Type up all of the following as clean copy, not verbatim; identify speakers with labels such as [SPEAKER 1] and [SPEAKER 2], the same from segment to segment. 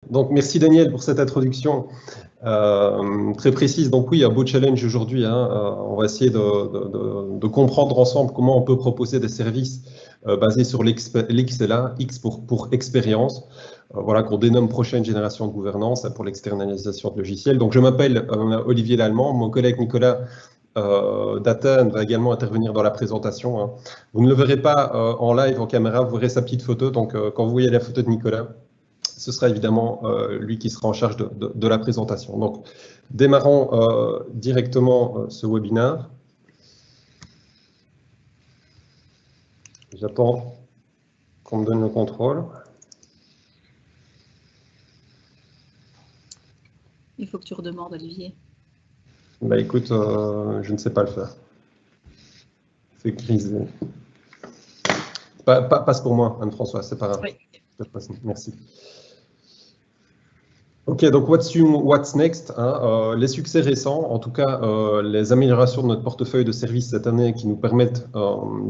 [SPEAKER 1] Donc, merci Daniel pour cette introduction très précise. Donc oui, un beau challenge aujourd'hui. On va essayer de comprendre ensemble comment on peut proposer des services basés sur l'XLA, X pour expérience, voilà, qu'on dénomme prochaine génération de gouvernance pour l'externalisation de logiciels. Donc je m'appelle Olivier Lallemand, mon collègue Nicolas d'Athènes va également intervenir dans la présentation. Vous ne le verrez pas en live, en caméra, vous verrez sa petite photo. Donc quand vous voyez la photo de Nicolas, ce sera évidemment lui qui sera en charge de la présentation. Donc, démarrons directement ce webinaire. J'attends qu'on me donne le contrôle.
[SPEAKER 2] Il faut que tu redemandes, Olivier.
[SPEAKER 1] Bah écoute, je ne sais pas le faire. C'est grisé. Passe pour moi, Anne-Françoise, c'est pas grave. Oui. Merci. Ok, donc what's new, what's next, les succès récents, en tout cas les améliorations de notre portefeuille de services cette année qui nous permettent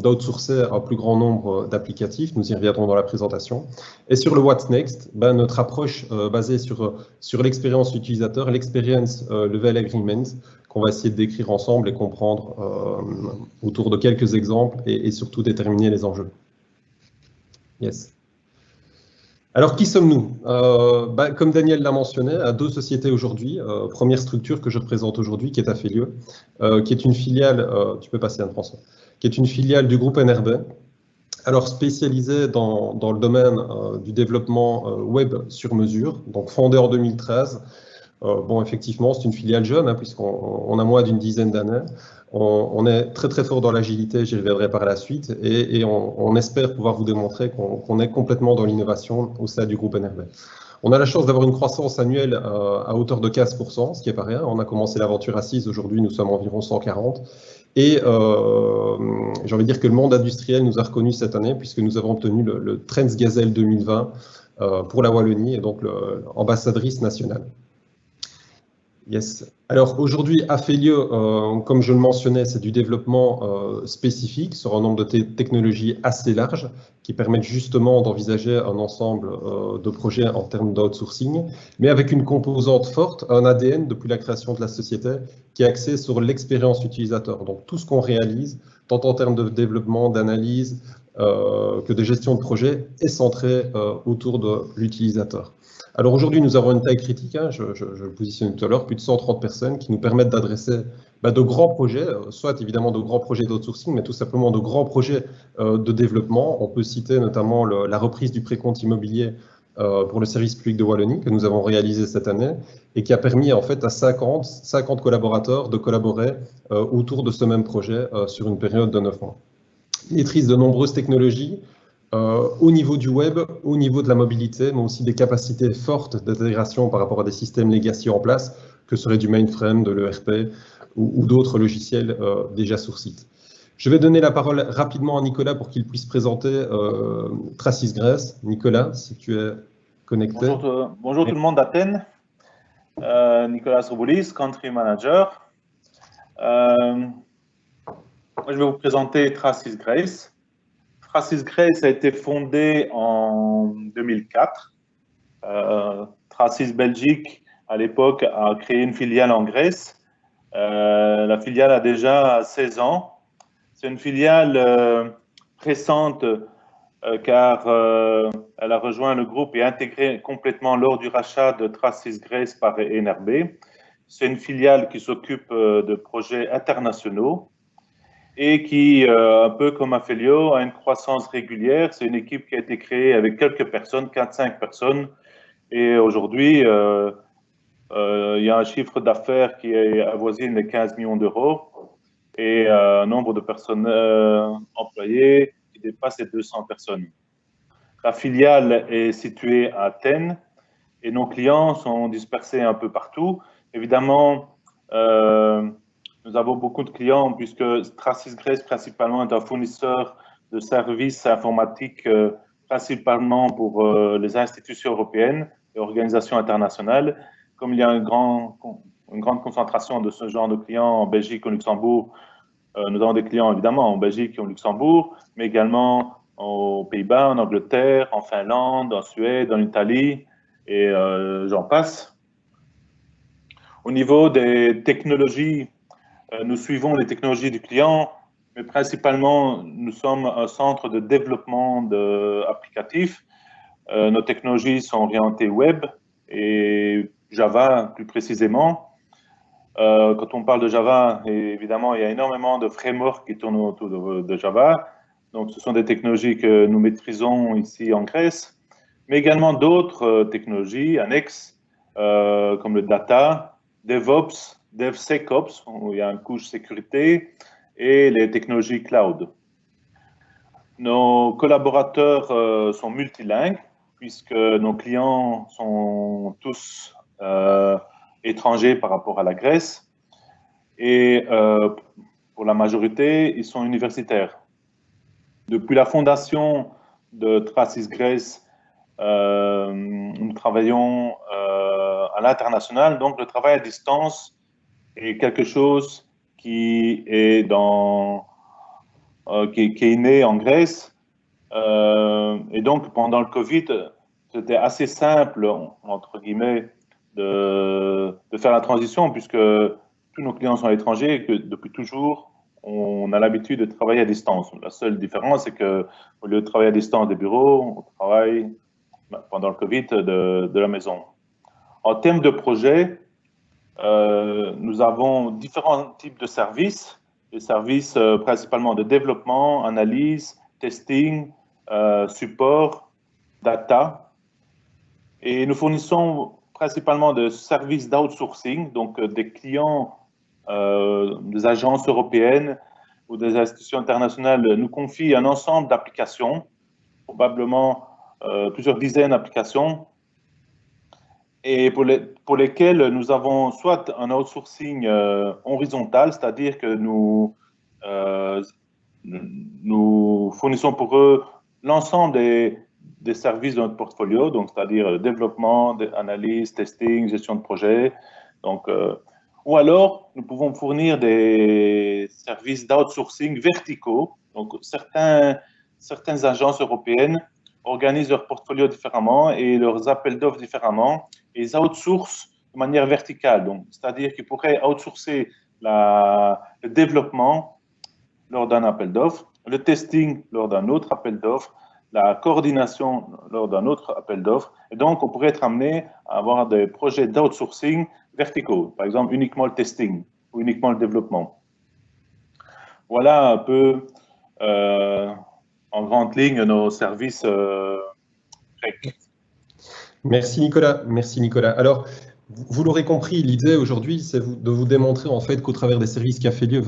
[SPEAKER 1] d'outsourcer un plus grand nombre d'applicatifs, nous y reviendrons dans la présentation. Et sur le what's next, notre approche basée sur l'expérience utilisateur, l'experience level agreement, qu'on va essayer de décrire ensemble et comprendre autour de quelques exemples et surtout déterminer les enjeux. Yes. Alors, qui sommes-nous? Comme Daniel l'a mentionné, à deux sociétés aujourd'hui. Première structure que je représente aujourd'hui, qui est Affelio, qui est une filiale, tu peux passer Anne-François, qui est une filiale du groupe NRB, alors spécialisée dans le domaine du développement web sur mesure, donc fondée en 2013. Bon, effectivement, c'est une filiale jeune, puisqu'on a moins d'une dizaine d'années. On est très très fort dans l'agilité, j'y reviendrai par la suite, et on espère pouvoir vous démontrer qu'on est complètement dans l'innovation au sein du groupe NRB. On a la chance d'avoir une croissance annuelle à hauteur de 15%, ce qui n'est pas rien. On a commencé l'aventure à 6, aujourd'hui nous sommes environ 140. Et j'ai envie de dire que le monde industriel nous a reconnus cette année, puisque nous avons obtenu le Trends Gazelle 2020 pour la Wallonie, et donc l'ambassadrice nationale. Yes. Alors aujourd'hui, Affelio, comme je le mentionnais, c'est du développement spécifique sur un nombre de technologies assez large qui permettent justement d'envisager un ensemble de projets en termes d'outsourcing, mais avec une composante forte, un ADN depuis la création de la société qui est axé sur l'expérience utilisateur. Donc tout ce qu'on réalise, tant en termes de développement, d'analyse que de gestion de projet, est centré autour de l'utilisateur. Alors aujourd'hui, nous avons une taille critique, je le positionnais tout à l'heure, plus de 130 personnes qui nous permettent d'adresser de grands projets, soit évidemment de grands projets d'outsourcing, mais tout simplement de grands projets de développement. On peut citer notamment la reprise du précompte immobilier pour le service public de Wallonie que nous avons réalisé cette année et qui a permis en fait à 50 collaborateurs de collaborer autour de ce même projet sur une période de 9 mois. Maîtrise de nombreuses technologies, au niveau du web, au niveau de la mobilité, mais aussi des capacités fortes d'intégration par rapport à des systèmes legacy en place, que serait du mainframe, de l'ERP ou d'autres logiciels déjà sur site. Je vais donner la parole rapidement à Nicolas pour qu'il puisse présenter Tracis Grace. Nicolas, si tu es connecté.
[SPEAKER 3] Bonjour tout le monde d'Athènes. Nicolas Rouboulis, Country Manager. Je vais vous présenter Tracis Grace. Tracis Grace a été fondée en 2004. Tracis Belgique, à l'époque, a créé une filiale en Grèce. La filiale a déjà 16 ans. C'est une filiale récente car elle a rejoint le groupe et intégré complètement lors du rachat de Tracis Grace par NRB. C'est une filiale qui s'occupe de projets internationaux et qui, un peu comme Affelio, a une croissance régulière. C'est une équipe qui a été créée avec quelques personnes, 4-5 personnes. Et aujourd'hui, il y a un chiffre d'affaires qui avoisine les 15 millions d'euros et un nombre de personnes employées qui dépasse les 200 personnes. La filiale est située à Athènes et nos clients sont dispersés un peu partout. Évidemment, nous avons beaucoup de clients puisque Tracis Grace principalement est un fournisseur de services informatiques principalement pour les institutions européennes et organisations internationales. Comme il y a une grande concentration de ce genre de clients en Belgique et au Luxembourg, nous avons des clients évidemment en Belgique et au Luxembourg, mais également aux Pays-Bas, en Angleterre, en Finlande, en Suède, en Italie et j'en passe. Au niveau des technologies, nous suivons les technologies du client, mais principalement, nous sommes un centre de développement applicatifs. Nos technologies sont orientées web et Java plus précisément. Quand on parle de Java, évidemment, il y a énormément de frameworks qui tournent autour de Java. Donc, ce sont des technologies que nous maîtrisons ici en Grèce, mais également d'autres technologies annexes, comme le data, DevOps, DevSecOps, où il y a une couche sécurité, et les technologies cloud. Nos collaborateurs sont multilingues, puisque nos clients sont tous étrangers par rapport à la Grèce, et pour la majorité, ils sont universitaires. Depuis la fondation de Tracis Grèce, nous travaillons à l'international, donc le travail à distance est quelque chose qui est, qui est né en Grèce. Et donc, pendant le Covid, c'était assez simple, entre guillemets, de faire la transition, puisque tous nos clients sont étrangers et que depuis toujours, on a l'habitude de travailler à distance. La seule différence, c'est qu'au lieu de travailler à distance des bureaux, on travaille pendant le Covid de la maison. En termes de projets, nous avons différents types de services, des services principalement de développement, analyse, testing, support, data. Et nous fournissons principalement des services d'outsourcing, donc des clients, des agences européennes ou des institutions internationales nous confient un ensemble d'applications, probablement plusieurs dizaines d'applications, et pour lesquelles nous avons soit un outsourcing horizontal, c'est-à-dire que nous fournissons pour eux l'ensemble des services de notre portfolio, donc c'est-à-dire développement, analyse, testing, gestion de projet. Donc, ou alors, nous pouvons fournir des services d'outsourcing verticaux. Donc, certaines agences européennes organisent leur portfolio différemment et leurs appels d'offres différemment, et ils outsourcent de manière verticale. Donc, c'est-à-dire qu'ils pourraient outsourcer le développement lors d'un appel d'offres, le testing lors d'un autre appel d'offres, la coordination lors d'un autre appel d'offres. Et donc, on pourrait être amené à avoir des projets d'outsourcing verticaux, par exemple uniquement le testing ou uniquement le développement. Voilà un peu en grande ligne nos services grecs.
[SPEAKER 1] Merci Nicolas, merci Nicolas. Alors, vous l'aurez compris, l'idée aujourd'hui, c'est de vous démontrer en fait qu'au travers des services qu'Afelieu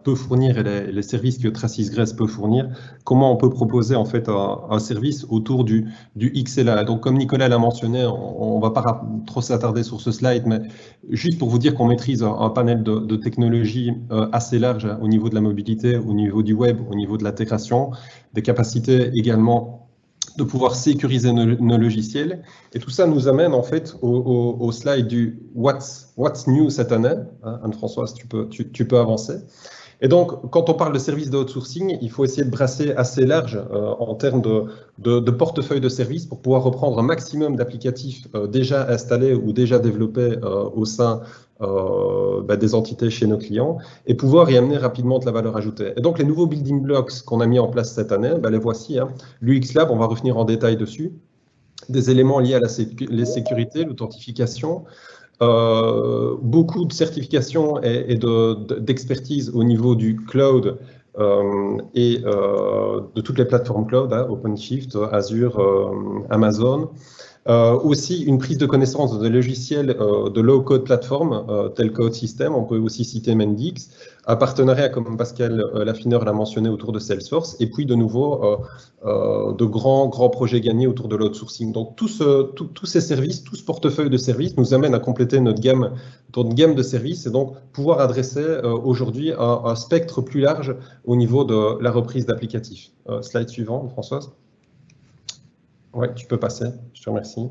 [SPEAKER 1] peut fournir et les services que Tracis Grèce peut fournir, comment on peut proposer en fait un service autour du XLA. Donc, comme Nicolas l'a mentionné, on ne va pas trop s'attarder sur ce slide, mais juste pour vous dire qu'on maîtrise un panel de technologies assez large au niveau de la mobilité, au niveau du web, au niveau de l'intégration, des capacités également de pouvoir sécuriser nos logiciels. Et tout ça nous amène en fait au slide du What's New cette année. Anne-Françoise, tu peux avancer. Et donc, quand on parle de services d'outsourcing, il faut essayer de brasser assez large en termes de portefeuille de services pour pouvoir reprendre un maximum d'applicatifs déjà installés ou déjà développés au sein des entités chez nos clients et pouvoir y amener rapidement de la valeur ajoutée. Et donc, les nouveaux building blocks qu'on a mis en place cette année, les voici. L'UX Lab, on va revenir en détail dessus. Des éléments liés à la sécurité, l'authentification, beaucoup de certifications et d'expertise au niveau du cloud et de toutes les plateformes cloud, OpenShift, Azure, Amazon. Aussi une prise de connaissance de logiciels de low-code plateformes tels que OutSystem, on peut aussi citer Mendix, un partenariat comme Pascal Laffineur l'a mentionné autour de Salesforce, et puis de nouveau de grands projets gagnés autour de l'outsourcing. Donc tous ces services, tout ce portefeuille de services nous amène à compléter notre gamme de services et donc pouvoir adresser aujourd'hui un spectre plus large au niveau de la reprise d'applicatifs. Slide suivant, Françoise. Oui, tu peux passer, je te remercie.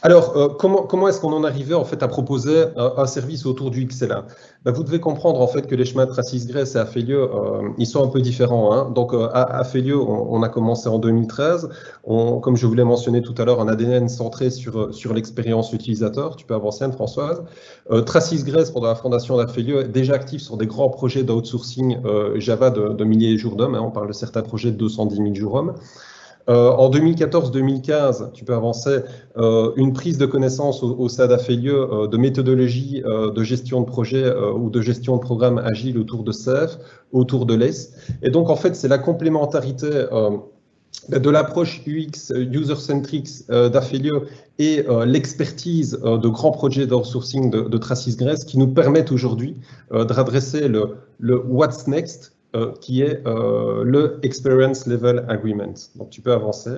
[SPEAKER 1] Alors, comment est-ce qu'on en arrivait en fait à proposer un service autour du XLA? Vous devez comprendre en fait que les chemins de Tracis-Grèce et Afelieu, ils sont un peu différents, hein. Donc, à Afelieu, on a commencé en 2013. Comme je vous l'ai mentionné tout à l'heure, un ADN centré sur l'expérience utilisateur. Tu peux avancer, Anne-Françoise. Tracis-Grèce, pendant la fondation d'Afelieu, est déjà actif sur des grands projets d'outsourcing Java de milliers de jours d'hommes, hein. On parle de certains projets de 210 000 jours hommes. En 2014-2015, tu peux avancer, une prise de connaissance au sein d'Afelieu de méthodologie de gestion de projet ou de gestion de programme agile autour de CEF, autour de l'ES. Et donc, en fait, c'est la complémentarité de l'approche UX, user-centric d'Afelieu et l'expertise de grands projets d'outsourcing de Tracis-Grèce qui nous permettent aujourd'hui de redresser le What's Next, qui est le Experience Level Agreement. Donc, tu peux avancer.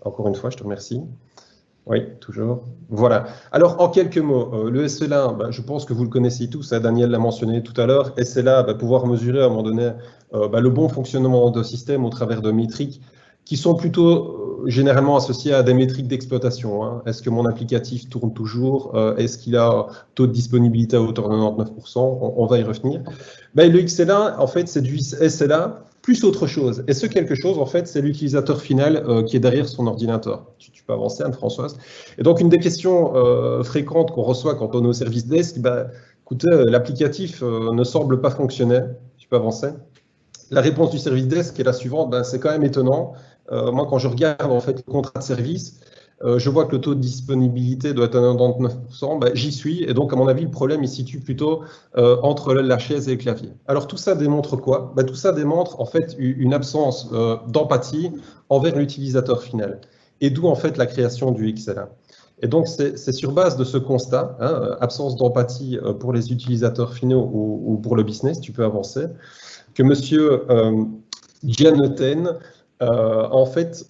[SPEAKER 1] Encore une fois, je te remercie. Oui, toujours. Voilà. Alors, en quelques mots, le SLA, je pense que vous le connaissez tous, hein, Daniel l'a mentionné tout à l'heure. SLA, pouvoir mesurer à un moment donné le bon fonctionnement de système au travers de métriques qui sont plutôt généralement associées à des métriques d'exploitation, hein. Est-ce que mon applicatif tourne toujours? Est-ce qu'il a taux de disponibilité à hauteur de 99%? On va y revenir. Le XLA, en fait, c'est du SLA plus autre chose. Et ce quelque chose, en fait, c'est l'utilisateur final qui est derrière son ordinateur. Tu peux avancer, Anne-Françoise. Et donc, une des questions fréquentes qu'on reçoit quand on est au service desk, écoutez, l'applicatif ne semble pas fonctionner. Tu peux avancer. La réponse du service desk est la suivante, c'est quand même étonnant. Moi, quand je regarde en fait le contrat de service, je vois que le taux de disponibilité doit être à 99%, j'y suis, et donc à mon avis, le problème il se situe plutôt entre la chaise et le clavier. Alors tout ça démontre quoi? Tout ça démontre en fait une absence d'empathie envers l'utilisateur final, et d'où en fait la création du XLA. Et donc c'est sur base de ce constat, hein, absence d'empathie pour les utilisateurs finaux ou pour le business, tu peux avancer, que monsieur Gianoten, en fait,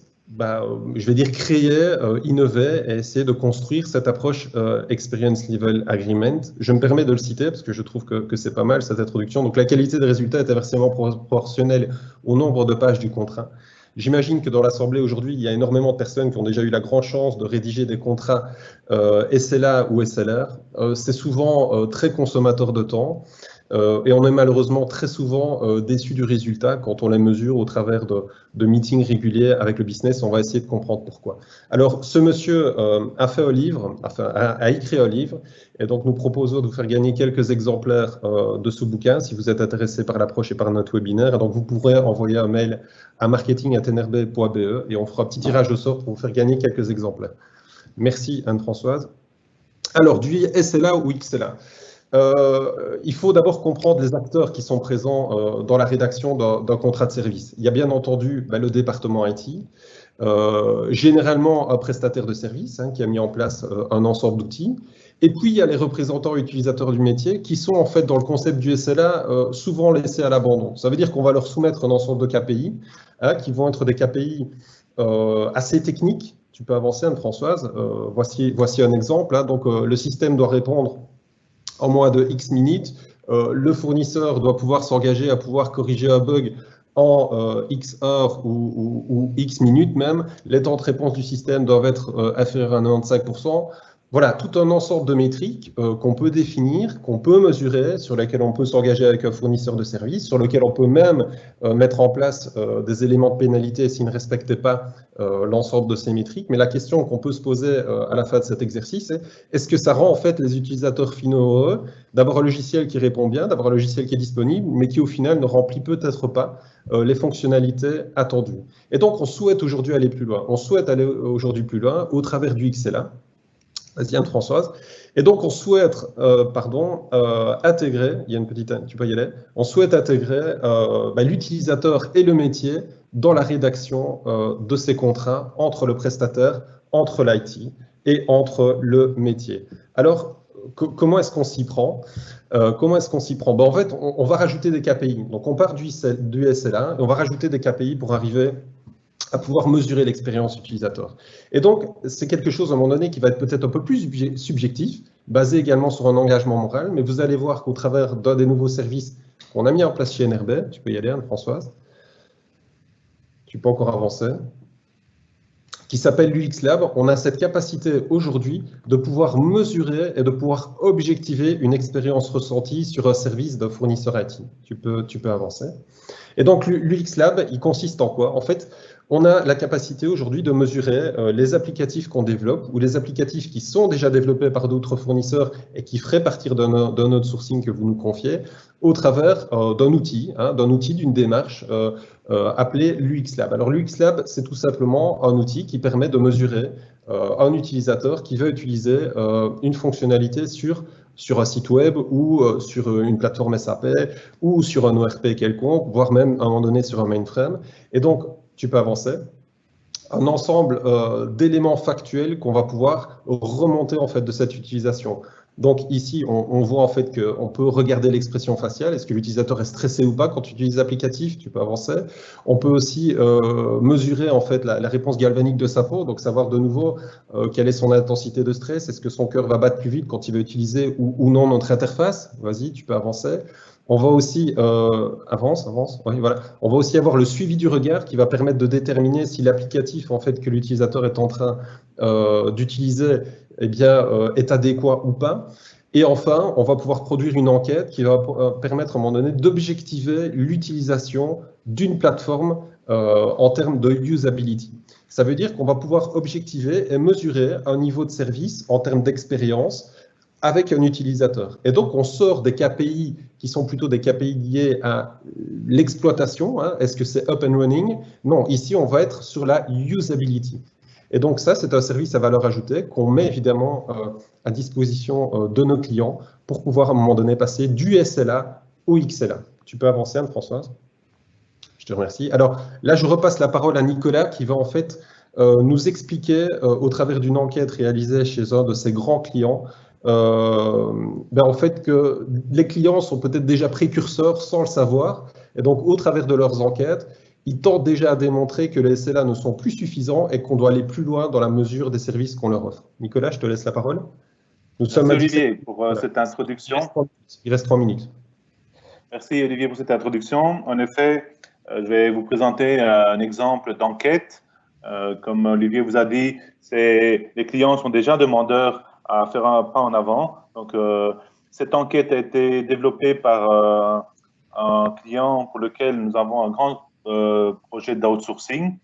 [SPEAKER 1] je vais dire créer, innover et essayer de construire cette approche Experience Level Agreement. Je me permets de le citer parce que je trouve que c'est pas mal cette introduction. Donc la qualité des résultats est inversement proportionnelle au nombre de pages du contrat. J'imagine que dans l'Assemblée aujourd'hui, il y a énormément de personnes qui ont déjà eu la grande chance de rédiger des contrats SLA ou SLR. C'est souvent très consommateur de temps. Et on est malheureusement très souvent déçu du résultat quand on les mesure au travers de meetings réguliers avec le business. On va essayer de comprendre pourquoi. Alors, ce monsieur a fait un livre, a écrit un livre, et donc nous proposons de vous faire gagner quelques exemplaires de ce bouquin si vous êtes intéressé par l'approche et par notre webinaire. Et donc, vous pourrez envoyer un mail à marketing@nrb.be et on fera un petit tirage au sort pour vous faire gagner quelques exemplaires. Merci Anne-Françoise. Alors, du SLA ou XLA. Il faut d'abord comprendre les acteurs qui sont présents dans la rédaction d'un contrat de service. Il y a bien entendu le département IT, généralement un prestataire de service qui a mis en place un ensemble d'outils. Et puis, il y a les représentants utilisateurs du métier qui sont en fait dans le concept du SLA souvent laissés à l'abandon. Ça veut dire qu'on va leur soumettre un ensemble de KPI qui vont être des KPI assez techniques. Tu peux avancer, Anne-Françoise. Voici un exemple. Donc, le système doit répondre en moins de X minutes, le fournisseur doit pouvoir s'engager à pouvoir corriger un bug en X heures ou X minutes même. Les temps de réponse du système doivent être inférieurs à 95%. Voilà, tout un ensemble de métriques qu'on peut définir, qu'on peut mesurer, sur lesquelles on peut s'engager avec un fournisseur de service, sur lequel on peut même mettre en place des éléments de pénalité s'il ne respectait pas l'ensemble de ces métriques. Mais la question qu'on peut se poser à la fin de cet exercice, c'est est-ce que ça rend en fait les utilisateurs finaux heureux d'avoir un logiciel qui répond bien, d'avoir un logiciel qui est disponible, mais qui au final ne remplit peut-être pas les fonctionnalités attendues. Et donc on souhaite aujourd'hui aller plus loin. On souhaite aller aujourd'hui plus loin au travers du XLA. Vas-y, Anne-Françoise. Et donc, on souhaite, intégrer, il y a une petite, tu peux y aller, on souhaite intégrer l'utilisateur et le métier dans la rédaction de ces contrats entre le prestataire, entre l'IT et entre le métier. Alors, comment est-ce qu'on s'y prend? En fait, on va rajouter des KPI. Donc, on part du SLA et on va rajouter des KPI pour arriver à pouvoir mesurer l'expérience utilisateur. Et donc, c'est quelque chose à un moment donné qui va être peut-être un peu plus subjectif, basé également sur un engagement moral, mais vous allez voir qu'au travers d'un des nouveaux services qu'on a mis en place chez NRB, tu peux y aller, Anne-Françoise, tu peux encore avancer. qui s'appelle l'UX Lab. On a cette capacité aujourd'hui de pouvoir mesurer et de pouvoir objectiver une expérience ressentie sur un service d'un fournisseur IT. Tu peux avancer. Et donc, l'UX Lab, il consiste en quoi? En fait, on a la capacité aujourd'hui de mesurer les applicatifs qu'on développe ou les applicatifs qui sont déjà développés par d'autres fournisseurs et qui feraient partir d'un outsourcing que vous nous confiez au travers d'un outil, d'une démarche appelée l'UX Lab. Alors, l'UX Lab, c'est tout simplement un outil qui permet de mesurer un utilisateur qui veut utiliser une fonctionnalité sur un site web ou sur une plateforme SAP ou sur un ERP quelconque, voire même à un moment donné sur un mainframe. Et donc, tu peux avancer. Un ensemble d'éléments factuels qu'on va pouvoir remonter en fait de cette utilisation. Donc ici, on voit en fait qu'on peut regarder l'expression faciale. Est-ce que l'utilisateur est stressé ou pas quand tu utilises l'applicatif? Tu peux avancer. On peut aussi mesurer en fait la réponse galvanique de sa peau, donc savoir de nouveau quelle est son intensité de stress. Est-ce que son cœur va battre plus vite quand il va utiliser ou non notre interface? Vas-y, tu peux avancer. On va aussi, avance, oui, voilà. On va aussi avoir le suivi du regard qui va permettre de déterminer si l'applicatif en fait, que l'utilisateur est en train d'utiliser eh bien, est adéquat ou pas. Et enfin, on va pouvoir produire une enquête qui va permettre à un moment donné d'objectiver l'utilisation d'une plateforme en termes de usability. Ça veut dire qu'on va pouvoir objectiver et mesurer un niveau de service en termes d'expérience avec un utilisateur. Et donc, on sort des KPI qui sont plutôt des KPI liés à l'exploitation. Hein. Est-ce que c'est up and running? Non, ici, on va être sur la usability. Et donc, ça, c'est un service à valeur ajoutée qu'on met évidemment à disposition de nos clients pour pouvoir, à un moment donné, passer du SLA au XLA. Tu peux avancer, Anne-Françoise? Je te remercie. Alors, là, je repasse la parole à Nicolas qui va en fait nous expliquer, au travers d'une enquête réalisée chez un de ses grands clients, en fait que les clients sont peut-être déjà précurseurs sans le savoir, et donc au travers de leurs enquêtes, ils tentent déjà à démontrer que les SLA ne sont plus suffisants et qu'on doit aller plus loin dans la mesure des services qu'on leur offre. Nicolas, je te laisse la parole.
[SPEAKER 3] Merci Olivier pour cette introduction.
[SPEAKER 1] Il reste 3 minutes.
[SPEAKER 3] Merci Olivier pour cette introduction. En effet, je vais vous présenter un exemple d'enquête. Comme Olivier vous a dit, les clients sont déjà demandeurs à faire un pas en avant. Donc, cette enquête a été développée par un client pour lequel nous avons un grand projet d'outsourcing.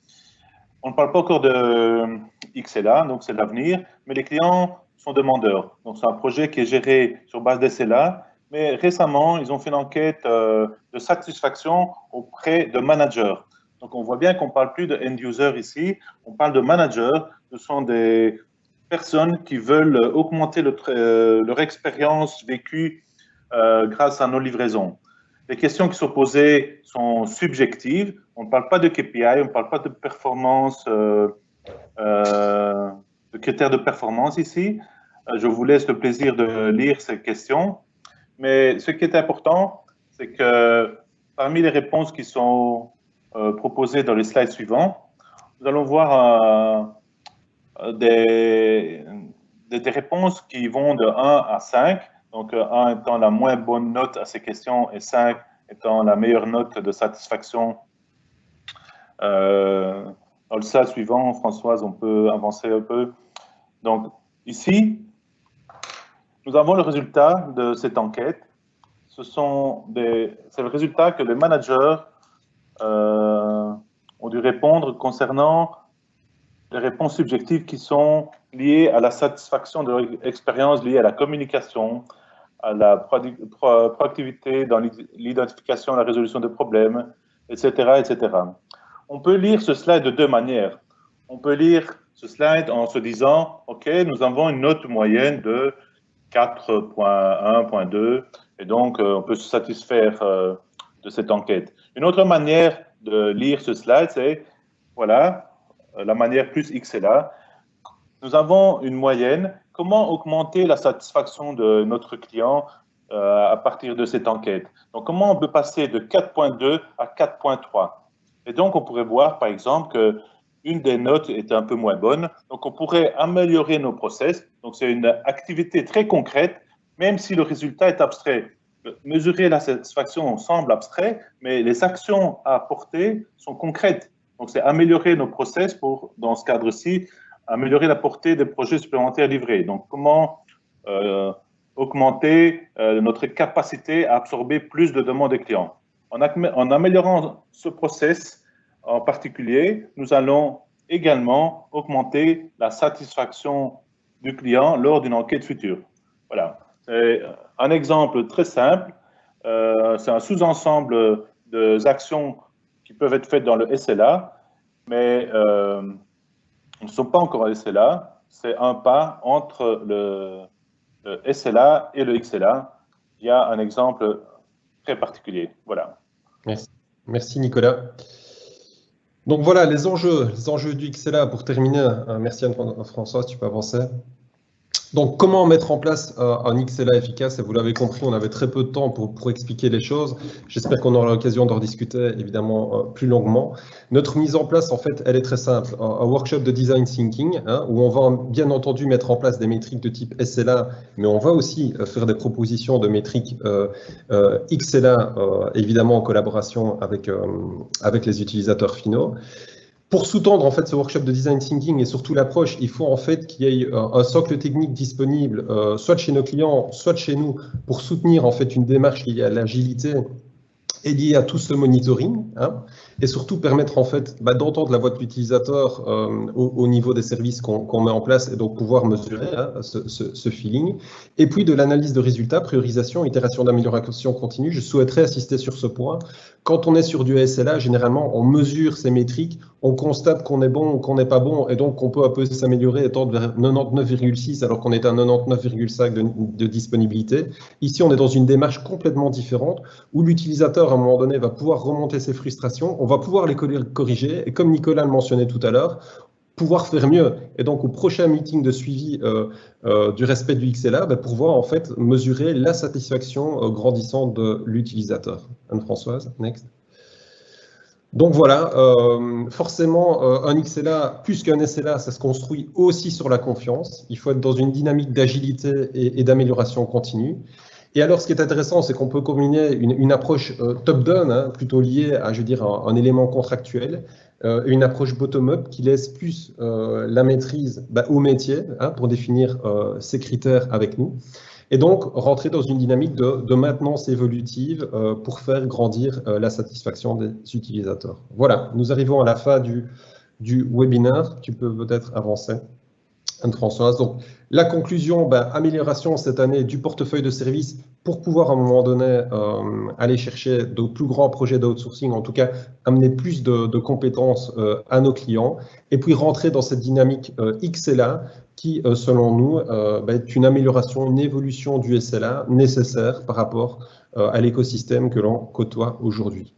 [SPEAKER 3] On ne parle pas encore de XLA, donc c'est l'avenir, mais les clients sont demandeurs. Donc, c'est un projet qui est géré sur base d'SLA, mais récemment, ils ont fait une enquête de satisfaction auprès de managers. Donc, on voit bien qu'on ne parle plus de end-user ici, on parle de managers. Ce sont des personnes qui veulent augmenter leur expérience vécue grâce à nos livraisons. Les questions qui sont posées sont subjectives. On ne parle pas de KPI, on ne parle pas de performance, de critères de performance ici. Je vous laisse le plaisir de lire ces questions. Mais ce qui est important, c'est que parmi les réponses qui sont proposées dans les slides suivants, nous allons voir des réponses qui vont de 1 à 5. Donc, 1 étant la moins bonne note à ces questions et 5 étant la meilleure note de satisfaction. Dans le slide suivant, Françoise, on peut avancer un peu. Donc, ici, nous avons le résultat de cette enquête. C'est le résultat que les managers ont dû répondre concernant les réponses subjectives qui sont liées à la satisfaction de leur expérience, liées à la communication, à la proactivité dans l'identification et la résolution de problèmes, etc., etc. On peut lire ce slide de deux manières. On peut lire ce slide en se disant, OK, nous avons une note moyenne de 4.1, 4.2, et donc on peut se satisfaire de cette enquête. Une autre manière de lire ce slide, c'est, voilà, la manière plus XLA. Nous avons une moyenne. Comment augmenter la satisfaction de notre client à partir de cette enquête? Donc, comment on peut passer de 4.2 à 4.3? Et donc, on pourrait voir, par exemple, qu'une des notes est un peu moins bonne. Donc, on pourrait améliorer nos process. Donc, c'est une activité très concrète, même si le résultat est abstrait. Mesurer la satisfaction semble abstrait, mais les actions à apporter sont concrètes. Donc, c'est améliorer nos process pour, dans ce cadre-ci, améliorer la portée des projets supplémentaires livrés. Donc, comment augmenter notre capacité à absorber plus de demandes des clients. En améliorant ce process en particulier, nous allons également augmenter la satisfaction du client lors d'une enquête future. Voilà. C'est un exemple très simple. C'est un sous-ensemble d'actions qui peuvent être faites dans le SLA, mais ne sont pas encore SLA. C'est un pas entre le SLA et le XLA. Il y a un exemple très particulier. Voilà.
[SPEAKER 1] Merci, merci Nicolas. Donc voilà les enjeux du XLA pour terminer. Merci Anne-Françoise, tu peux avancer. Donc, comment mettre en place un XLA efficace? Et vous l'avez compris, on avait très peu de temps pour expliquer les choses. J'espère qu'on aura l'occasion d'en discuter, évidemment, plus longuement. Notre mise en place, en fait, elle est très simple. Un workshop de design thinking, où on va bien entendu mettre en place des métriques de type SLA, mais on va aussi faire des propositions de métriques XLA, évidemment en collaboration avec les utilisateurs finaux. Pour sous-tendre en fait ce workshop de design thinking et surtout l'approche, il faut en fait qu'il y ait un socle technique disponible, soit chez nos clients, soit chez nous, pour soutenir en fait une démarche liée à l'agilité et liée à tout ce monitoring, et surtout permettre en fait d'entendre la voix de l'utilisateur au niveau des services qu'on met en place et donc pouvoir mesurer ce feeling. Et puis de l'analyse de résultats, priorisation, itération d'amélioration continue. Je souhaiterais insister sur ce point. Quand on est sur du SLA, généralement, on mesure ces métriques, on constate qu'on est bon ou qu'on n'est pas bon, et donc on peut un peu s'améliorer et tendre vers 99,6 alors qu'on est à 99,5 de disponibilité. Ici, on est dans une démarche complètement différente où l'utilisateur, à un moment donné, va pouvoir remonter ses frustrations, on va pouvoir les corriger, et comme Nicolas le mentionnait tout à l'heure, pouvoir faire mieux. Et donc, au prochain meeting de suivi du respect du XLA, pouvoir en fait mesurer la satisfaction grandissante de l'utilisateur. Anne-Françoise, next. Donc voilà, forcément, un XLA, plus qu'un SLA, ça se construit aussi sur la confiance. Il faut être dans une dynamique d'agilité et d'amélioration continue. Et alors, ce qui est intéressant, c'est qu'on peut combiner une approche top-down, plutôt liée à, je veux dire, un élément contractuel, une approche bottom-up qui laisse plus la maîtrise au métier pour définir ses critères avec nous. Et donc, rentrer dans une dynamique de maintenance évolutive pour faire grandir la satisfaction des utilisateurs. Voilà, nous arrivons à la fin du webinaire. Tu peux peut-être avancer, Anne-Françoise. Donc, la conclusion, amélioration cette année du portefeuille de services pour pouvoir à un moment donné aller chercher de plus grands projets d'outsourcing, en tout cas amener plus de compétences à nos clients, et puis rentrer dans cette dynamique XLA qui, selon nous, est une amélioration, une évolution du SLA nécessaire par rapport à l'écosystème que l'on côtoie aujourd'hui.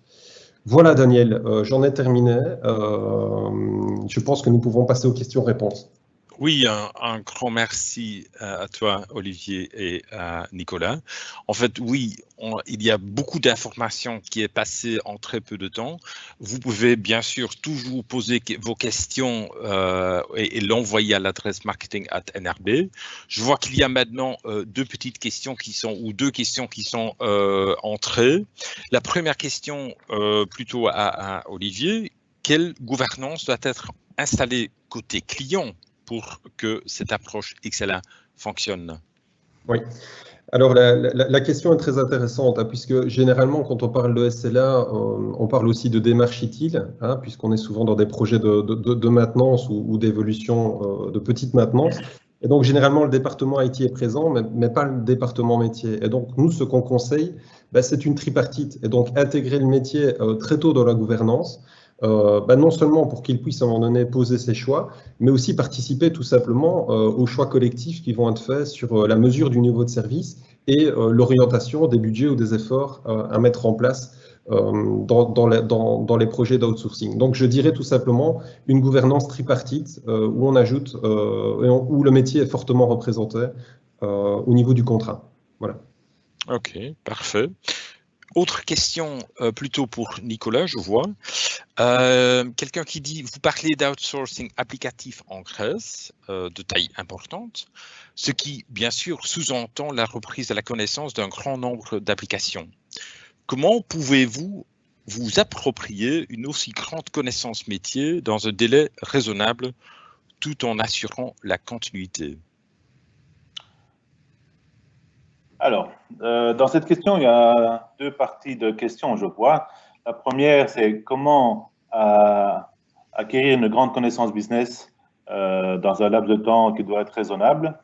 [SPEAKER 1] Voilà, Daniel, j'en ai terminé. Je pense que nous pouvons passer aux questions-réponses.
[SPEAKER 4] Oui, un grand merci à toi, Olivier, et à Nicolas. En fait, oui, il y a beaucoup d'informations qui est passées en très peu de temps. Vous pouvez bien sûr toujours poser vos questions et l'envoyer à l'adresse marketing@nrb. Je vois qu'il y a maintenant deux questions qui sont entrées. La première question, plutôt à Olivier, quelle gouvernance doit être installée côté client pour que cette approche XLA fonctionne?
[SPEAKER 1] Oui. Alors, la question est très intéressante, puisque généralement, quand on parle de SLA, on parle aussi de démarche utile, puisqu'on est souvent dans des projets de maintenance ou d'évolution de petite maintenance. Et donc, généralement, le département IT est présent, mais pas le département métier. Et donc, nous, ce qu'on conseille, c'est une tripartite. Et donc, intégrer le métier très tôt dans la gouvernance, non seulement pour qu'il puisse à un moment donné poser ses choix, mais aussi participer tout simplement aux choix collectifs qui vont être faits sur la mesure du niveau de service et l'orientation des budgets ou des efforts à mettre en place dans les projets d'outsourcing. Donc je dirais tout simplement une gouvernance tripartite où on ajoute, où le métier est fortement représenté au niveau du contrat. Voilà.
[SPEAKER 4] Ok, parfait. Autre question plutôt pour Nicolas, je vois. Quelqu'un qui dit, vous parlez d'outsourcing applicatif en Grèce, de taille importante, ce qui, bien sûr, sous-entend la reprise à la connaissance d'un grand nombre d'applications. Comment pouvez-vous vous approprier une aussi grande connaissance métier dans un délai raisonnable tout en assurant la continuité?
[SPEAKER 3] Alors, dans cette question, il y a deux parties de questions, je vois. La première, c'est comment acquérir une grande connaissance business dans un laps de temps qui doit être raisonnable.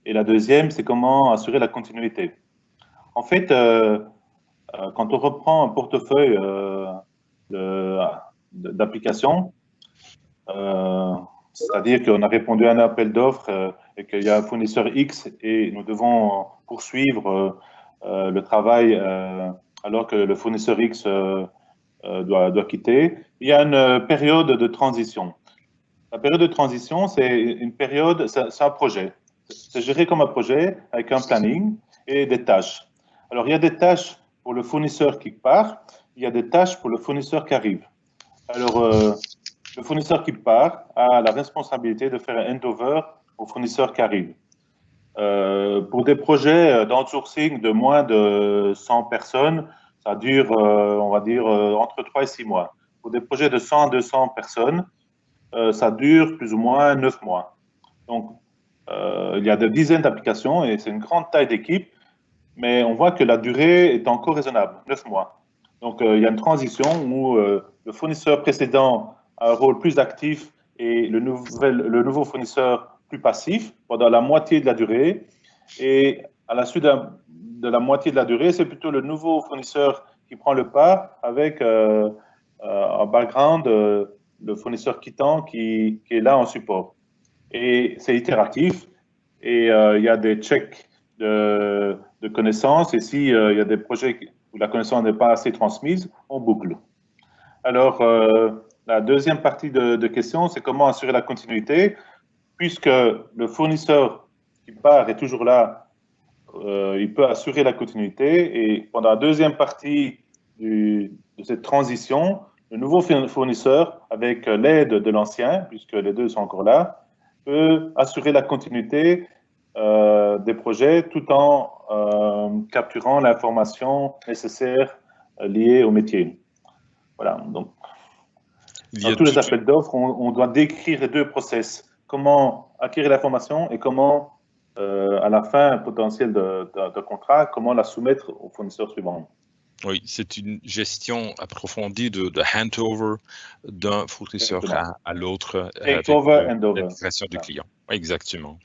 [SPEAKER 3] Et la deuxième, c'est comment assurer la continuité. En fait, quand on reprend un portefeuille d'applications, c'est-à-dire qu'on a répondu à un appel d'offres et qu'il y a un fournisseur X et nous devons poursuivre le travail alors que le fournisseur X doit quitter. Il y a une période de transition. La période de transition, c'est une période, c'est un projet. C'est géré comme un projet avec un planning et des tâches. Alors, il y a des tâches pour le fournisseur qui part, il y a des tâches pour le fournisseur qui arrive. Alors, le fournisseur qui part a la responsabilité de faire un handover au fournisseur qui arrive. Pour des projets d'outsourcing de moins de 100 personnes, ça dure, on va dire, entre 3 et 6 mois. Pour des projets de 100 à 200 personnes, ça dure plus ou moins 9 mois. Donc, il y a des dizaines d'applications et c'est une grande taille d'équipe, mais on voit que la durée est encore raisonnable, 9 mois. Donc, il y a une transition où le fournisseur précédent a un rôle plus actif et le nouveau fournisseur plus passif pendant la moitié de la durée. Et à la suite de la moitié de la durée, c'est plutôt le nouveau fournisseur qui prend le pas avec en background le fournisseur quittant qui est là en support. Et c'est itératif et il y a des checks de connaissances et s'il y a des projets où la connaissance n'est pas assez transmise, on boucle. Alors, la deuxième partie de question, c'est comment assurer la continuité, puisque le fournisseur qui part est toujours là, il peut assurer la continuité et pendant la deuxième partie de cette transition, le nouveau fournisseur, avec l'aide de l'ancien, puisque les deux sont encore là, peut assurer la continuité des projets tout en capturant l'information nécessaire liée au métier. Voilà, donc dans tous les appels d'offres, on doit décrire les deux process. Comment acquérir l'information et comment, à la fin potentielle de contrat, comment la soumettre au fournisseur suivant.
[SPEAKER 4] Oui, c'est une gestion approfondie de handover d'un fournisseur à l'autre
[SPEAKER 3] avec l'intégration
[SPEAKER 4] du client. Exactement.